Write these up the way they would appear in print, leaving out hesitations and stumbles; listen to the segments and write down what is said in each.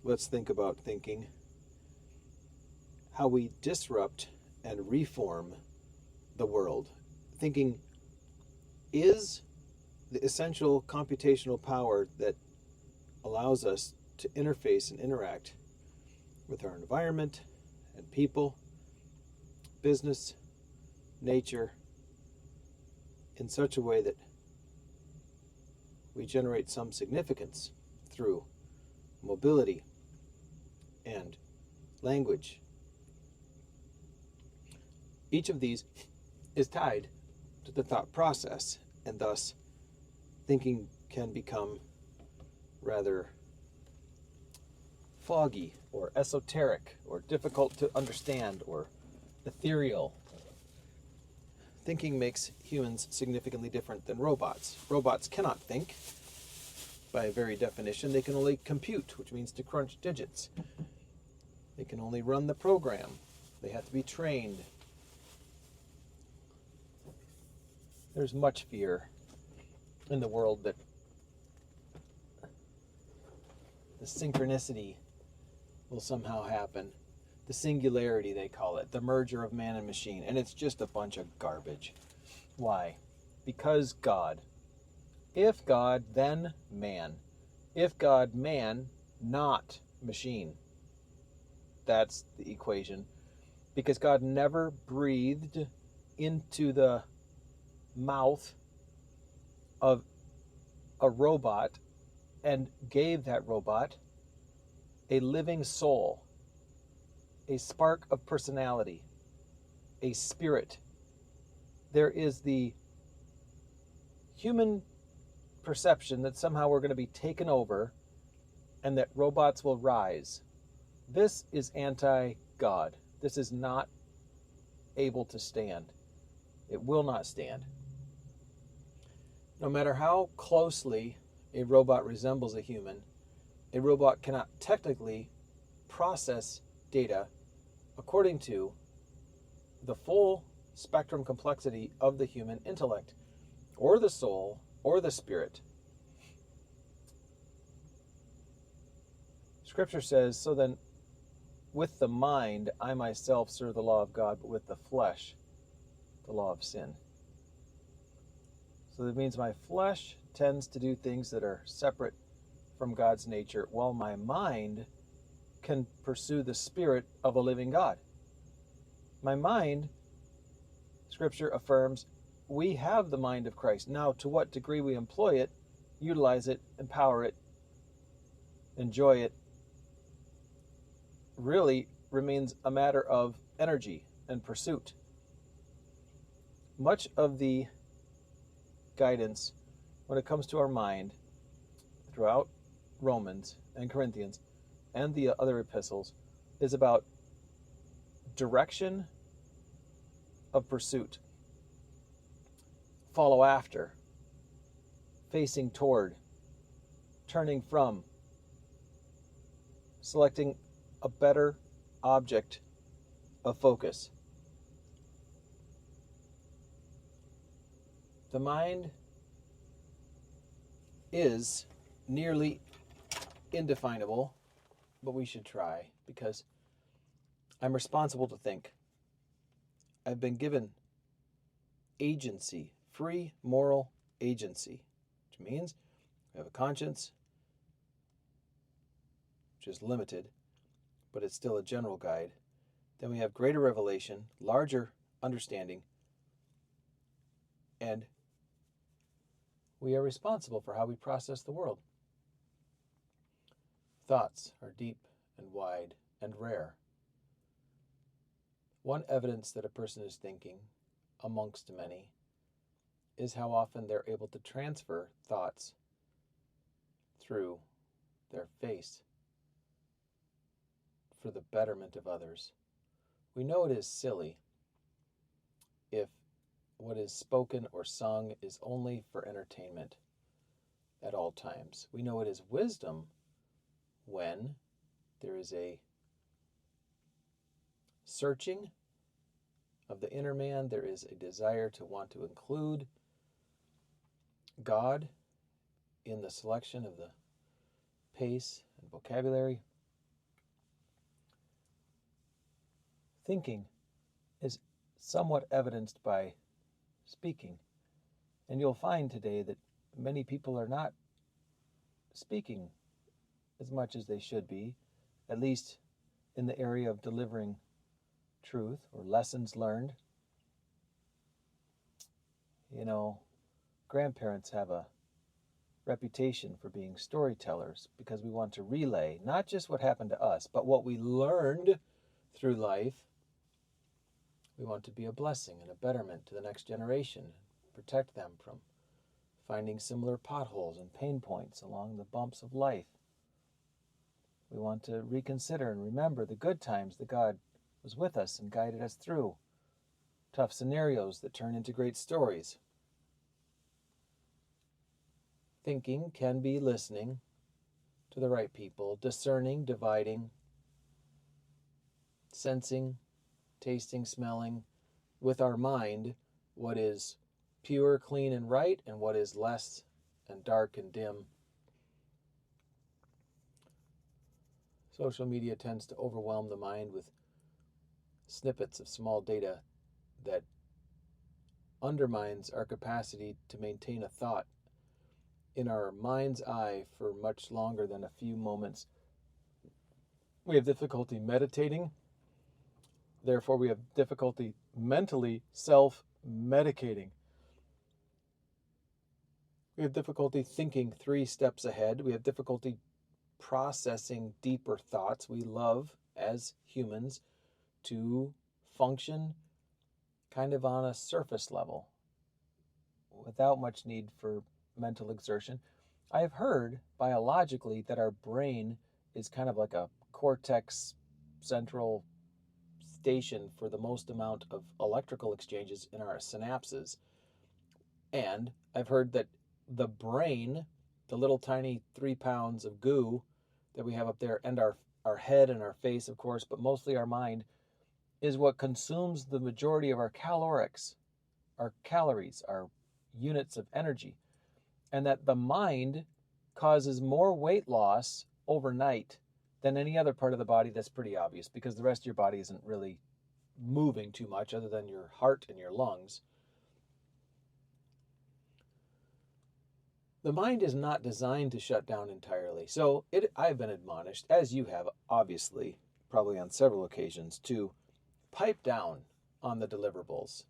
let's think about thinking, how we disrupt and reform the world. Thinking is the essential computational power that allows us to interface and interact with our environment and people, business, nature, in such a way that we generate some significance through mobility and language. Each of these is tied to the thought process, and thus thinking can become rather foggy or esoteric or difficult to understand or ethereal. Thinking makes humans significantly different than robots. Robots cannot think. By very definition, they can only compute, which means to crunch digits. They can only run the program. They have to be trained. There's much fear in the world that the synchronicity will somehow happen. The singularity, they call it, the merger of man and machine. And it's just a bunch of garbage. Why? Because God. If God, then man. If God, man, not machine. That's the equation. Because God never breathed into the mouth of a robot and gave that robot a living soul, a spark of personality, a spirit. There is the human perception that somehow we're going to be taken over and that robots will rise. This is anti-God. This is not able to stand. It will not stand. No matter how closely a robot resembles a human, a robot cannot technically process data according to the full spectrum complexity of the human intellect, or the soul, or the spirit. Scripture says, so then with the mind I myself serve the law of God, but with the flesh, the law of sin. So that means my flesh tends to do things that are separate from God's nature, while my mind can pursue the spirit of a living God. My mind, Scripture affirms, we have the mind of Christ. Now, to what degree we employ it, utilize it, empower it, enjoy it, really remains a matter of energy and pursuit. Much of the guidance when it comes to our mind throughout Romans and Corinthians and the other epistles is about direction of pursuit, follow after, facing toward, turning from, selecting a better object of focus. The mind is nearly indefinable, but we should try, because I'm responsible to think. I've been given agency, free moral agency, which means we have a conscience, which is limited, but it's still a general guide. Then we have greater revelation, larger understanding, and we are responsible for how we process the world. Thoughts are deep and wide and rare. One evidence that a person is thinking, amongst many, is how often they're able to transfer thoughts through their face for the betterment of others. We know it is silly if what is spoken or sung is only for entertainment at all times. We know it is wisdom when there is a searching of the inner man, there is a desire to want to include God in the selection of the pace and vocabulary. thinking is somewhat evidenced by speaking. And you'll find today that many people are not speaking as much as they should be, at least in the area of delivering truth or lessons learned. You know, grandparents have a reputation for being storytellers because we want to relay not just what happened to us, but what we learned through life. We want to be a blessing and a betterment to the next generation, protect them from finding similar potholes and pain points along the bumps of life. We want to reconsider and remember the good times that God was with us and guided us through tough scenarios that turn into great stories. Thinking can be listening to the right people, discerning, dividing, sensing, tasting, smelling with our mind what is pure, clean, and right, and what is less and dark and dim. Social media tends to overwhelm the mind with snippets of small data that undermines our capacity to maintain a thought in our mind's eye for much longer than a few moments. We have difficulty meditating. Therefore, we have difficulty mentally self-medicating. We have difficulty thinking 3 steps ahead. We have difficulty processing deeper thoughts. We love, as humans, to function kind of on a surface level without much need for mental exertion. I have heard biologically that our brain is kind of like a cortex central station for the most amount of electrical exchanges in our synapses. And I've heard that the brain, the little tiny 3 pounds of goo that we have up there, and our head and our face, of course, but mostly our mind, is what consumes the majority of our calorics, our calories, our units of energy. And that the mind causes more weight loss overnight than any other part of the body. That's pretty obvious because the rest of your body isn't really moving too much other than your heart and your lungs. The mind is not designed to shut down entirely. So I've been admonished, as you have, obviously, probably on several occasions, to pipe down on the deliverables.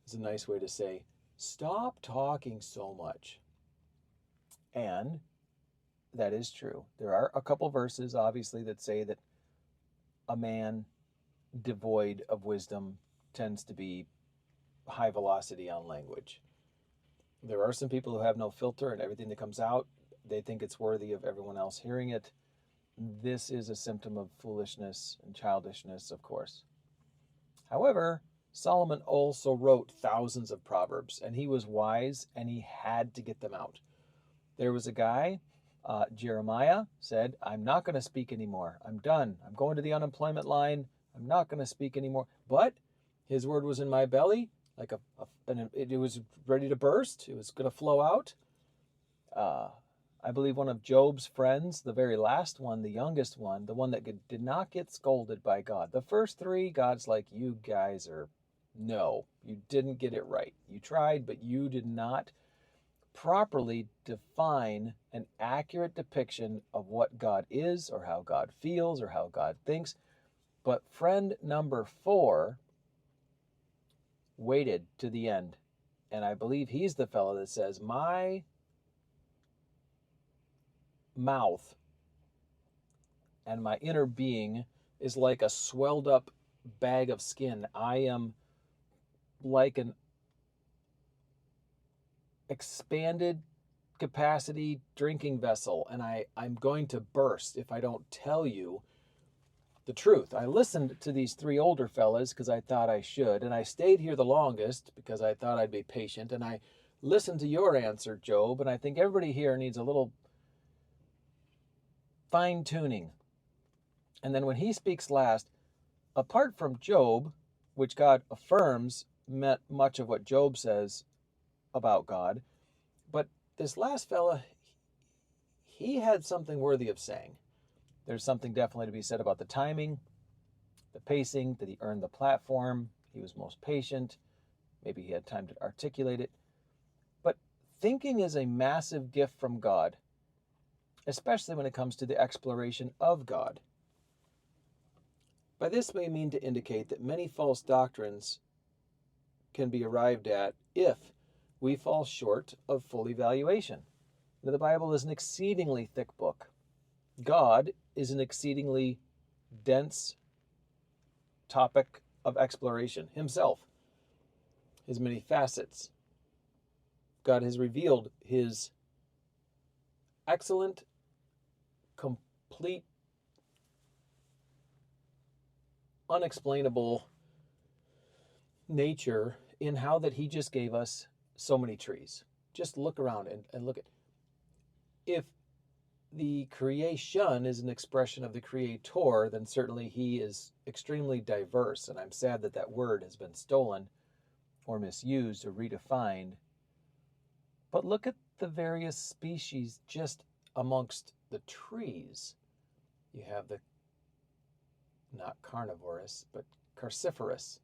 It's a nice way to say, stop talking so much. And that is true. There are a couple verses, obviously, that say that a man devoid of wisdom tends to be high velocity on language. There are some people who have no filter, and everything that comes out, they think it's worthy of everyone else hearing it. This is a symptom of foolishness and childishness, of course. However, Solomon also wrote thousands of proverbs, and he was wise, and he had to get them out. There was a guy, Jeremiah, said, I'm not going to speak anymore. I'm done. I'm going to the unemployment line. I'm not going to speak anymore. But his word was in my belly, like it was ready to burst. It was going to flow out. I believe one of Job's friends, the very last one, the youngest one, the one that did not get scolded by God. The first 3, God's like, you guys no, you didn't get it right. You tried, but you did not properly define an accurate depiction of what God is or how God feels or how God thinks. But friend number 4 waited to the end. And I believe he's the fellow that says, my mouth and my inner being is like a swelled up bag of skin. I am like an expanded capacity drinking vessel, and I'm going to burst if I don't tell you the truth. I listened to these 3 older fellas because I thought I should, and I stayed here the longest because I thought I'd be patient, and I listened to your answer, Job, and I think everybody here needs a little fine-tuning. And then when he speaks last, apart from Job, which God affirms meant much of what Job says about God, but this last fella, he had something worthy of saying. There's something definitely to be said about the timing. the pacing? Did he earn the platform? He was most patient. Maybe he had time to articulate it. But thinking is a massive gift from God, especially when it comes to the exploration of God. By this we mean to indicate that many false doctrines can be arrived at if we fall short of full evaluation. Now, the Bible is an exceedingly thick book. God is an exceedingly dense topic of exploration himself, his many facets. God has revealed his excellent, complete, unexplainable nature in how that he just gave us so many trees. Just look around and look at, if the creation is an expression of the creator, then certainly he is extremely diverse. And I'm sad that that word has been stolen or misused or redefined. But look at the various species just amongst the trees. You have the, not carnivorous, but carciferous,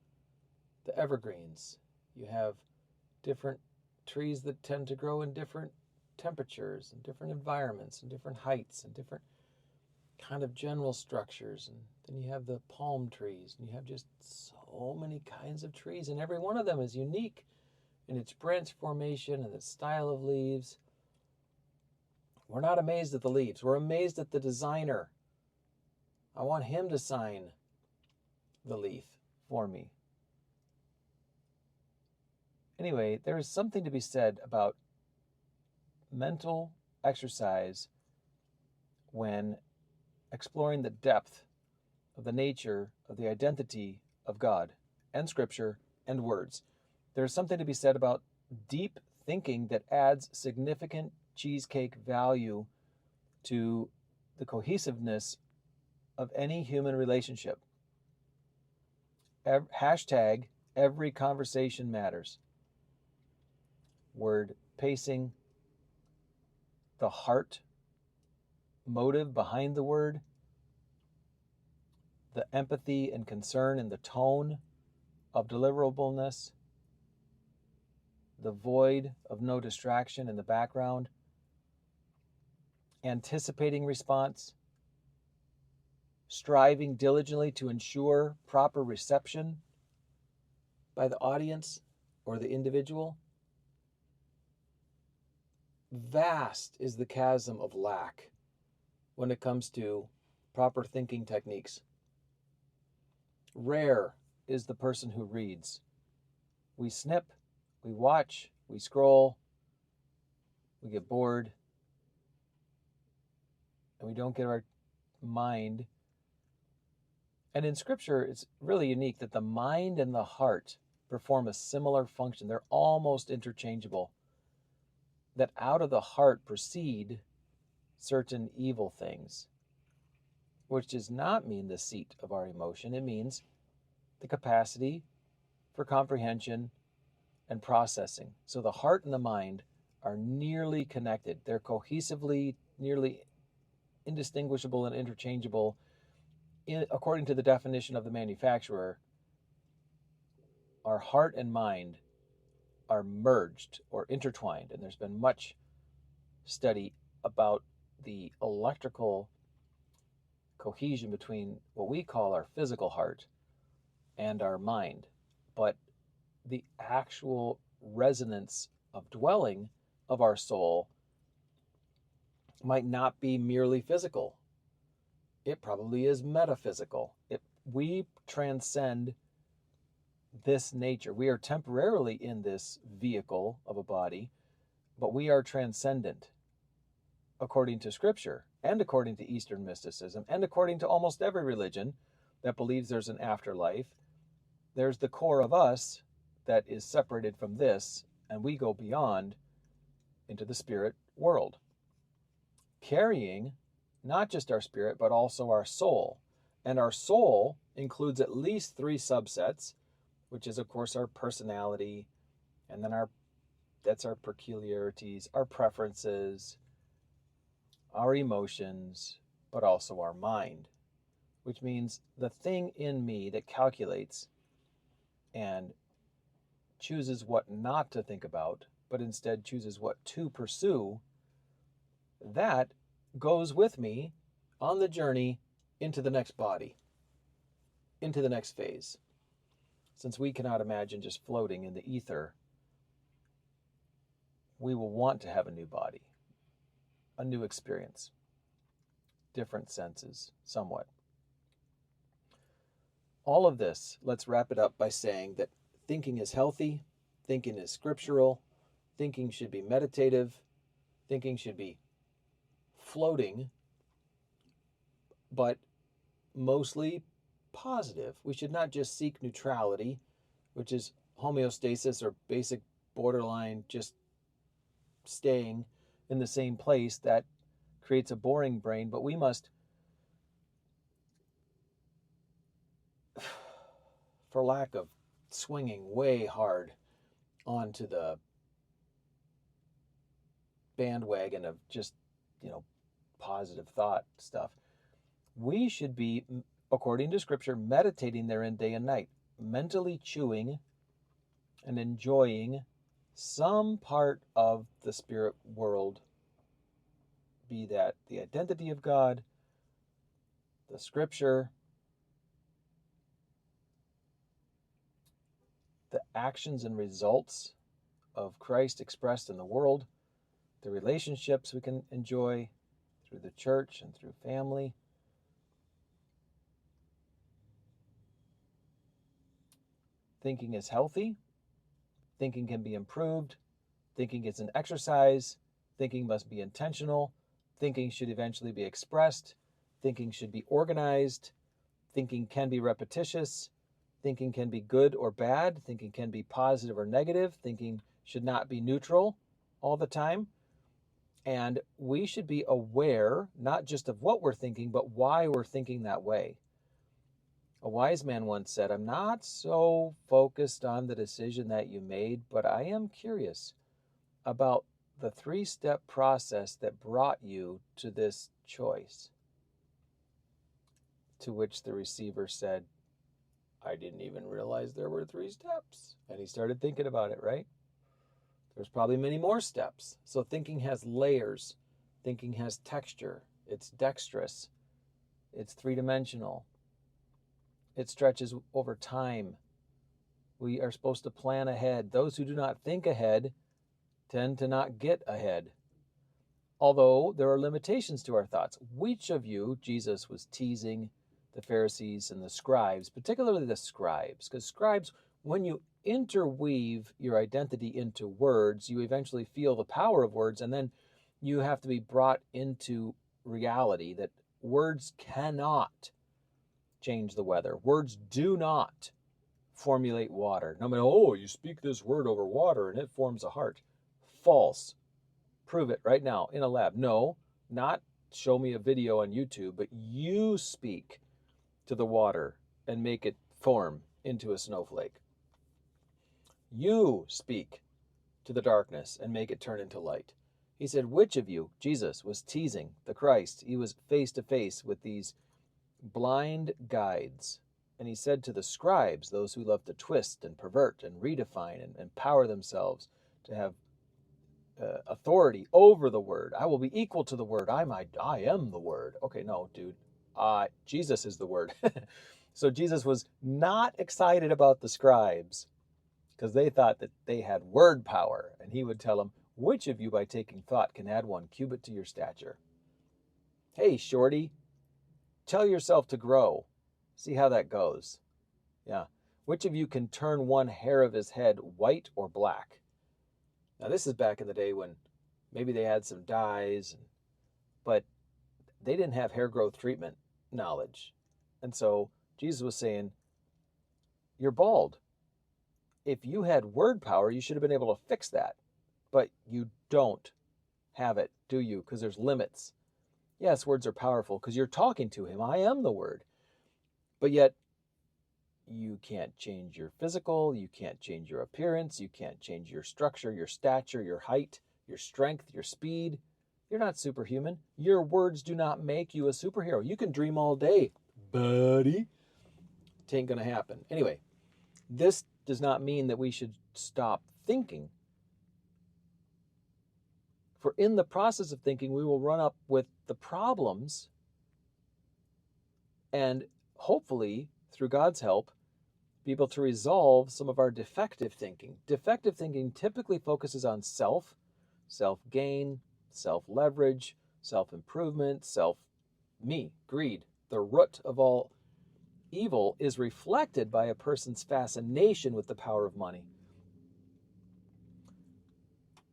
the evergreens. You have different trees that tend to grow in different temperatures and different environments and different heights and different kind of general structures. And then you have the palm trees, and you have just so many kinds of trees, and every one of them is unique in its branch formation and its style of leaves. We're not amazed at the leaves. We're amazed at the designer. I want him to sign the leaf for me. Anyway, there is something to be said about mental exercise when exploring the depth of the nature of the identity of God and Scripture and words. There is something to be said about deep thinking that adds significant cheesecake value to the cohesiveness of any human relationship. Hashtag every conversation matters. Word pacing, the heart motive behind the word, the empathy and concern in the tone of deliverableness, the void of no distraction in the background, anticipating response, striving diligently to ensure proper reception by the audience or the individual. Vast is the chasm of lack when it comes to proper thinking techniques. Rare is the person who reads. We snip, we watch, we scroll, we get bored, and we don't get our mind. And in Scripture, it's really unique that the mind and the heart perform a similar function. They're almost interchangeable. That out of the heart proceed certain evil things, which does not mean the seat of our emotion. It means the capacity for comprehension and processing. So the heart and the mind are nearly connected. They're cohesively, nearly indistinguishable and interchangeable according to the definition of the manufacturer. Our heart and mind are merged or intertwined, and there's been much study about the electrical cohesion between what we call our physical heart and our mind. But the actual resonance of dwelling of our soul might not be merely physical. It probably is metaphysical. We transcend this nature. We are temporarily in this vehicle of a body, but we are transcendent according to Scripture and according to Eastern mysticism and according to almost every religion that believes there's an afterlife. There's the core of us that is separated from this, and we go beyond into the spirit world, carrying not just our spirit, but also our soul. And our soul includes at least 3 subsets, which is, of course, our personality, and then that's our peculiarities, our preferences, our emotions, but also our mind. which means the thing in me that calculates and chooses what not to think about, but instead chooses what to pursue, that goes with me on the journey into the next body, into the next phase. Since we cannot imagine just floating in the ether, we will want to have a new body, a new experience, different senses, somewhat. All of this, let's wrap it up by saying that thinking is healthy, thinking is scriptural, thinking should be meditative, thinking should be floating, but mostly positive. We should not just seek neutrality, which is homeostasis or basic borderline, just staying in the same place. That creates a boring brain, but we must, for lack of swinging way hard onto the bandwagon of just, positive thought stuff, we should be, according to Scripture, meditating therein day and night, mentally chewing and enjoying some part of the spirit world, be that the identity of God, the Scripture, the actions and results of Christ expressed in the world, the relationships we can enjoy through the church and through family. Thinking is healthy. Thinking can be improved. Thinking is an exercise. Thinking must be intentional. Thinking should eventually be expressed. Thinking should be organized. Thinking can be repetitious. Thinking can be good or bad. Thinking can be positive or negative. Thinking should not be neutral all the time. And we should be aware, not just of what we're thinking, but why we're thinking that way. A wise man once said, "I'm not so focused on the decision that you made, but I am curious about the 3-step process that brought you to this choice." To which the receiver said, "I didn't even realize there were 3 steps." And he started thinking about it, right? There's probably many more steps. So thinking has layers. Thinking has texture. It's dexterous. It's 3-dimensional. It stretches over time. We are supposed to plan ahead. Those who do not think ahead tend to not get ahead. Although there are limitations to our thoughts. Which of you, Jesus was teasing the Pharisees and the scribes, particularly the scribes, because scribes, when you interweave your identity into words, you eventually feel the power of words, and then you have to be brought into reality that words cannot change the weather. Words do not formulate water. No matter, you speak this word over water and it forms a heart. False. Prove it right now in a lab. No, not show me a video on YouTube, but you speak to the water and make it form into a snowflake. You speak to the darkness and make it turn into light. He said, which of you, Jesus was teasing the Christ. He was face to face with these blind guides. And he said to the scribes, those who love to twist and pervert and redefine and empower themselves to have authority over the word. I will be equal to the word. I am the word. Okay, no, dude. Jesus is the word. So Jesus was not excited about the scribes because they thought that they had word power. And he would tell them, which of you by taking thought can add 1 cubit to your stature? Hey, shorty, tell yourself to grow. See how that goes. Yeah. Which of you can turn 1 hair of his head white or black? Now, this is back in the day when maybe they had some dyes, but they didn't have hair growth treatment knowledge. And so Jesus was saying, you're bald. If you had word power, you should have been able to fix that. But you don't have it, do you? Because there's limits. Yes, words are powerful because you're talking to him. I am the word. But yet, you can't change your physical, you can't change your appearance, you can't change your structure, your stature, your height, your strength, your speed. You're not superhuman. Your words do not make you a superhero. You can dream all day. buddy. It ain't going to happen. Anyway, this does not mean that we should stop thinking. For in the process of thinking, we will run up with the problems and hopefully, through God's help, be able to resolve some of our defective thinking. Defective thinking typically focuses on self-gain, self-leverage, self-improvement, self-me, greed. The root of all evil is reflected by a person's fascination with the power of money.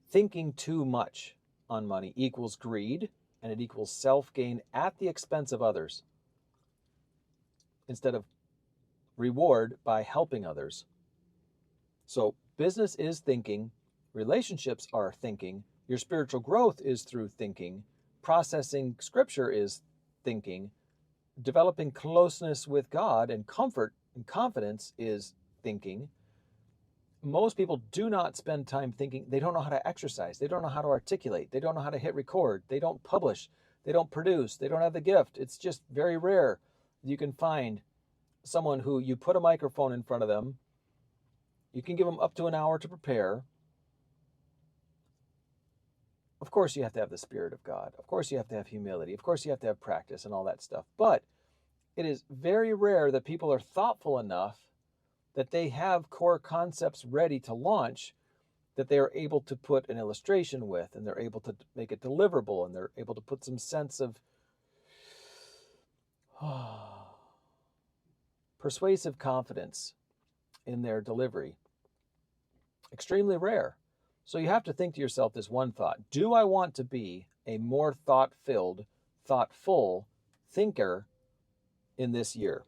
Thinking too much on money equals greed, and it equals self-gain at the expense of others, instead of reward by helping others. So business is thinking, relationships are thinking, your spiritual growth is through thinking, processing scripture is thinking, developing closeness with God and comfort and confidence is thinking. Most people do not spend time thinking. They don't know how to exercise. They don't know how to articulate. They don't know how to hit record. They don't publish. They don't produce. They don't have the gift. It's just very rare you can find someone who you put a microphone in front of them. You can give them up to an hour to prepare. Of course, you have to have the Spirit of God. Of course, you have to have humility. Of course, you have to have practice and all that stuff. But it is very rare that people are thoughtful enough that they have core concepts ready to launch, that they are able to put an illustration with, and they're able to make it deliverable, and they're able to put some sense of persuasive confidence in their delivery. Extremely rare. So you have to think to yourself this one thought: do I want to be a more thought-filled, thoughtful thinker in this year?